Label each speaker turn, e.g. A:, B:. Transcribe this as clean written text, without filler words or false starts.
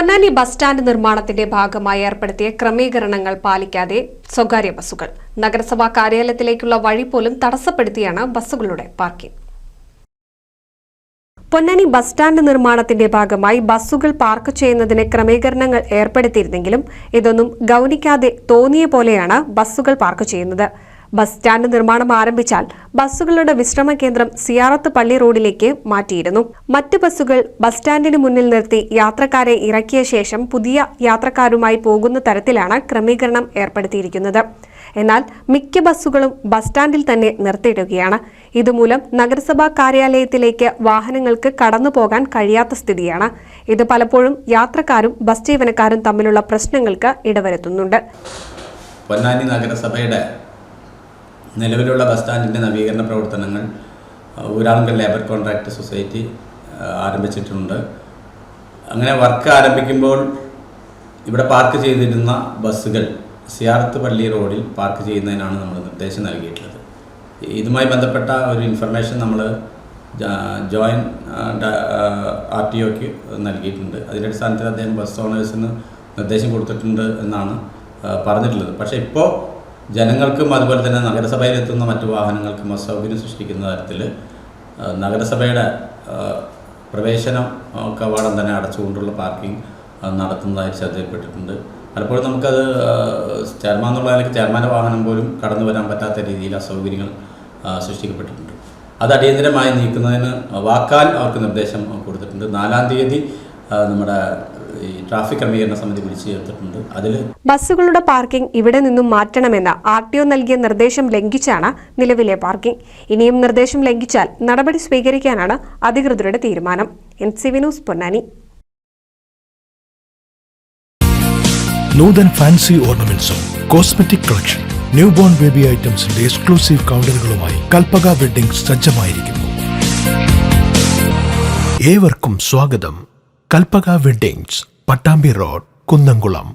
A: Ponnani bus stand നിർമ്മാണത്തിന്റെ ഭാഗമായി ഏർപ്പെടുത്തിയ ക്രമീകരണങ്ങൾ പാലിക്കാതെ സ്വകാര്യ ബസ്സുകൾ നഗരസഭാ കാര്യാലയത്തിലേക്കുള്ള വഴി പോലും തടസ്സപ്പെടുത്തിയാണ് ബസ്സുകളുടെ പാർക്കിംഗ്. പൊന്നാനി ബസ് സ്റ്റാൻഡ് നിർമ്മാണത്തിന്റെ ഭാഗമായി ബസ്സുകൾ പാർക്ക് ചെയ്യുന്നതിന് ക്രമീകരണങ്ങൾ ഏർപ്പെടുത്തിയിരുന്നെങ്കിലും ഇതൊന്നും ഗൗനിക്കാതെ തോന്നിയ പോലെയാണ് ബസ്സുകൾ പാർക്ക് ചെയ്യുന്നത്. ബസ് സ്റ്റാൻഡ് നിർമ്മാണം ആരംഭിച്ചാൽ ബസ്സുകളുടെ വിശ്രമ കേന്ദ്രം സിയാറത്ത് പള്ളി റോഡിലേക്ക് മാറ്റിയിരുന്നു. മറ്റ് ബസ്സുകൾ ബസ് സ്റ്റാൻഡിന് മുന്നിൽ നിർത്തി യാത്രക്കാരെ ഇറക്കിയ ശേഷം പുതിയ യാത്രക്കാരുമായി പോകുന്ന തരത്തിലാണ് ക്രമീകരണം ഏർപ്പെടുത്തിയിരിക്കുന്നത്. എന്നാൽ മിക്ക ബസ്സുകളും ബസ് സ്റ്റാൻഡിൽ തന്നെ നിർത്തിയിടുകയാണ്. ഇതുമൂലം നഗരസഭാ കാര്യാലയത്തിലേക്ക് വാഹനങ്ങൾക്ക് കടന്നു പോകാൻ കഴിയാത്ത സ്ഥിതിയാണ്. ഇത് പലപ്പോഴും യാത്രക്കാരും ബസ് ജീവനക്കാരും തമ്മിലുള്ള പ്രശ്നങ്ങൾക്ക് ഇടവരുത്തുന്നുണ്ട്.
B: പൊന്നാനി നഗരസഭയുടെ നിലവിലുള്ള ബസ് സ്റ്റാൻഡിൻ്റെ നവീകരണ പ്രവർത്തനങ്ങൾ ഊരാളുങ്കൽ ലേബർ കോൺട്രാക്ട് സൊസൈറ്റി ആരംഭിച്ചിട്ടുണ്ട്. അങ്ങനെ വർക്ക് ആരംഭിക്കുമ്പോൾ ഇവിടെ പാർക്ക് ചെയ്തിരുന്ന ബസ്സുകൾ സിയാറത്ത് പള്ളി റോഡിൽ പാർക്ക് ചെയ്യുന്നതിനാണ് നമ്മൾ നിർദ്ദേശം നൽകിയിട്ടുള്ളത്. ഇതുമായി ബന്ധപ്പെട്ട ഒരു ഇൻഫർമേഷൻ നമ്മൾ ജോയിൻറ്റ് RTOക്ക് നൽകിയിട്ടുണ്ട്. അതിൻ്റെ അടിസ്ഥാനത്തിൽ അദ്ദേഹം ബസ് ഓണേഴ്സിന് നിർദ്ദേശം കൊടുത്തിട്ടുണ്ട് എന്നാണ് പറഞ്ഞിട്ടുള്ളത്. പക്ഷേ ഇപ്പോൾ ജനങ്ങൾക്കും അതുപോലെ തന്നെ നഗരസഭയിലെത്തുന്ന മറ്റു വാഹനങ്ങൾക്കും അസൗകര്യം സൃഷ്ടിക്കുന്ന തരത്തിൽ നഗരസഭയുടെ പ്രവേശനം കവാടം തന്നെ അടച്ചുകൊണ്ടുള്ള പാർക്കിംഗ് നടത്തുന്നതായി ശ്രദ്ധയിൽപ്പെട്ടിട്ടുണ്ട്. പലപ്പോഴും നമുക്കത് ചെയർമാൻ എന്നുള്ള നിലയ്ക്ക് ചെയർമാൻ്റെ വാഹനം പോലും കടന്നു വരാൻ പറ്റാത്ത രീതിയിൽ അസൗകര്യങ്ങൾ സൃഷ്ടിക്കപ്പെട്ടിട്ടുണ്ട്. അത് അടിയന്തരമായി നീക്കുന്നതിന് വാക്കാൽ അവർക്ക് നിർദ്ദേശം കൊടുത്തിട്ടുണ്ട്. 4-ാം തീയതി നമ്മുടെ ട്രാഫിക് ക്രമീകരണ സമിതി വിളിച്ചു ചേർത്തിട്ടുണ്ട്. അതിൽ
A: ബസ്സുകളുടെ പാർക്കിംഗ് ഇവിടെ നിന്നും മാറ്റണമെന്ന RTO നൽകിയ നിർദ്ദേശം ലംഘിച്ചാണ് നിലവിലെ പാർക്കിംഗ്. ഇനിയും നിർദ്ദേശം ലംഘിച്ചാൽ നടപടി സ്വീകരിക്കാനാണ് അധികൃതരുടെ തീരുമാനം. NCV news Ponnani.
C: Nuthan fancy ഓർണമെന്റ്സും cosmetic collection, new born baby ഐറ്റംസിന്റെ എക്സ്ക്ലൂസീവ് കൗണ്ടറുകളുമായി കൽപ്പക വെഡ്ഡിംഗ്സ് സജ്ജമായിരിക്കുന്നു. ഏവർക്കും സ്വാഗതം. Kalpaka weddings, Pattambi road, Kunnamkulam.